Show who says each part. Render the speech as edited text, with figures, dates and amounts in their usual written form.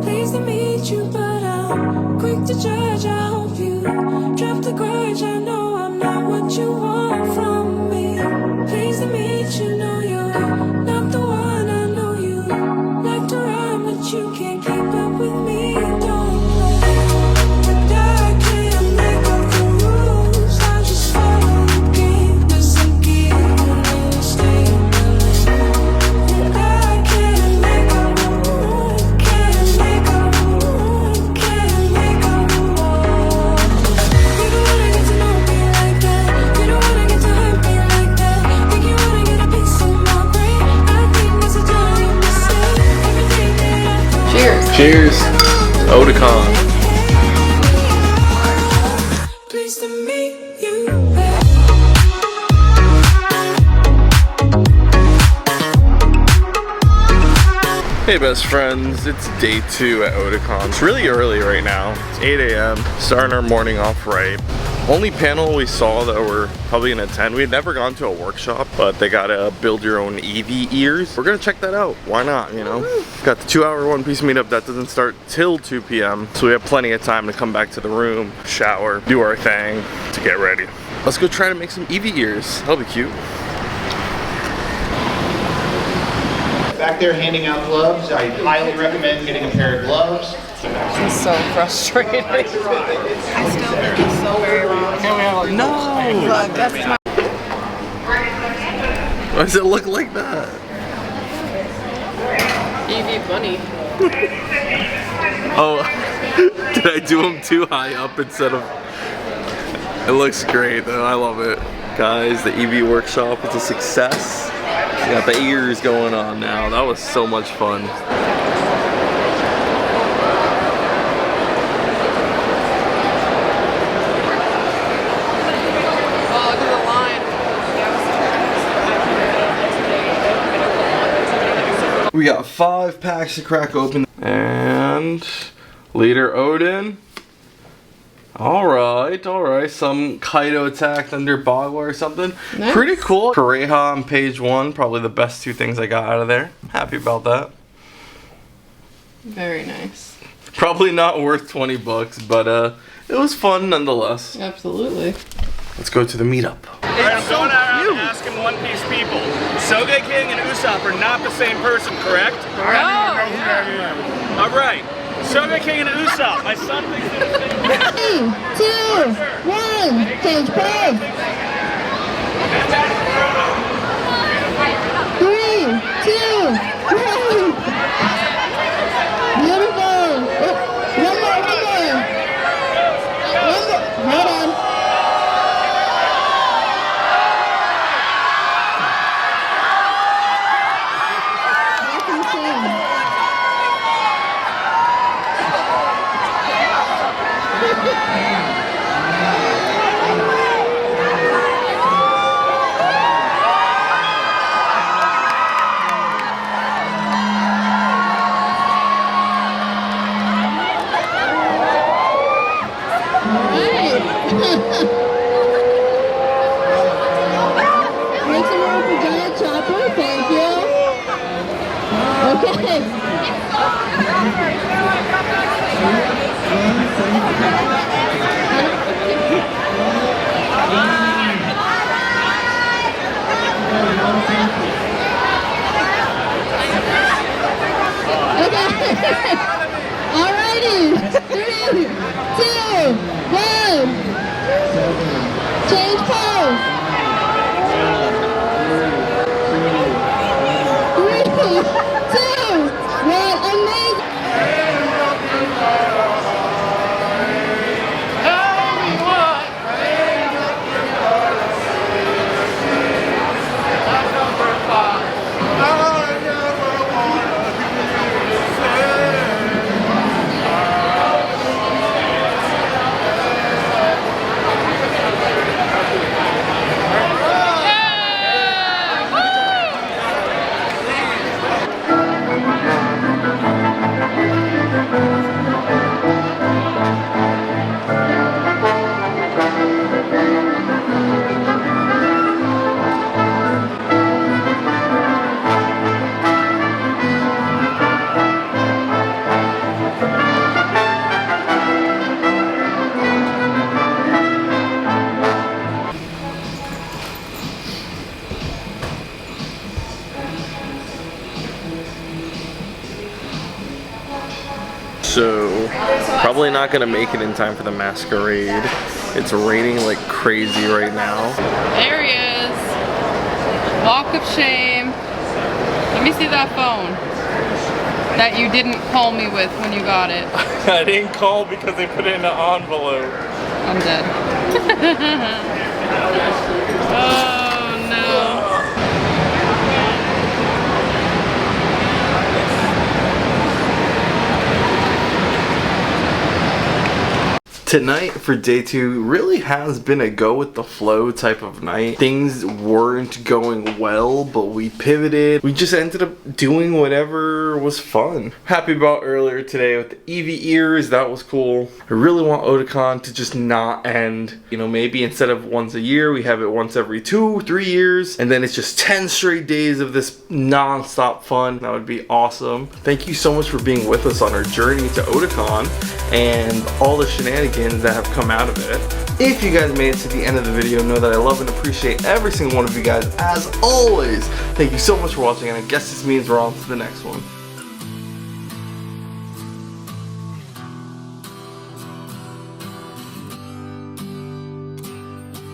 Speaker 1: Pleased to meet you, but I'm quick to judge. I hope you drop the grudge. I know I'm not what you want from me. Pleased to meet you, know you're not the one. I know you like to rhyme, but you can't keep up with me. Don't play, and I can't make up the rules. I just follow the game, just like you and stay in my lane. And I can't make up the rules, can't make up the rules, can't make up the rules. You don't wanna get to know me like that. You don't wanna get to hurt me like that. Think you wanna get a piece of my brain. I think it's a giant mistake. Everything that I do.
Speaker 2: Cheers.
Speaker 3: Cheers. OTAKON.
Speaker 1: Pleased to meet you.
Speaker 3: Hey best friends, it's day 2 at OTAKON. It's really early right now. It's 8 a.m. Starting our morning off right. Only panel we saw that we're probably gonna attend. We had never gone to a workshop, but they got a build your own EV ears. We're gonna check that out. Why not, you know? Got the 2-hour One Piece meetup that doesn't start till 2 p.m. So we have plenty of time to come back to the room, shower, do our thing to get ready. Let's go try to make some EV ears. That'll be cute.
Speaker 4: Back there handing out gloves. I highly recommend getting a pair of gloves.
Speaker 2: I'm so frustrated. I still think it's so very wrong.
Speaker 3: No!
Speaker 2: Look, that's my.
Speaker 3: Why does it look like that?
Speaker 2: EV bunny.
Speaker 3: Oh, did I do them too high up instead of... It looks great though, I love it. Guys, the EV workshop was a success. We got the ears going on now. That was so much fun.
Speaker 2: Oh, look at the line.
Speaker 3: We got 5 packs to crack open. And leader Odin. Alright, alright. Some Kaido attacked under Bagua or something.
Speaker 2: Nice.
Speaker 3: Pretty cool. Kureha on page 1. Probably the best 2 things I got out of there. Happy about that.
Speaker 2: Very nice.
Speaker 3: Probably not worth 20 bucks, but it was fun nonetheless.
Speaker 2: Absolutely.
Speaker 3: Let's go to the meetup.
Speaker 5: Alright, I'm going out and asking One Piece people. Soge King and Usopp are not the same person, correct? Alright, Soge King and Usopp. My son thinks they're the same person.
Speaker 6: 3, 2, 1, change page. 3, 2, 1. Beautiful. Oh, one more. Hold on. That's insane.
Speaker 3: so probably not gonna make it in time for the masquerade. It's raining like crazy right now.
Speaker 2: There he is. Walk of shame. Let me see that phone that you didn't call me with when you got it.
Speaker 3: I didn't call because they put it in an envelope.
Speaker 2: I'm dead. Oh no.
Speaker 3: Tonight for day 2 really has been a go with the flow type of night. Things weren't going well, but we pivoted. We just ended up doing whatever was fun. Happy about earlier today with the Eevee ears, that was cool. I really want OTAKON to just not end. You know, maybe instead of once a year, we have it once every 2-3 years, and then it's just 10 straight days of this non-stop fun. That would be awesome. Thank you so much for being with us on our journey to OTAKON and all the shenanigans that have come out of it. If you guys made it to the end of the video, know that I love and appreciate every single one of you guys as always. Thank you so much for watching, and I guess this means we're on to the next one.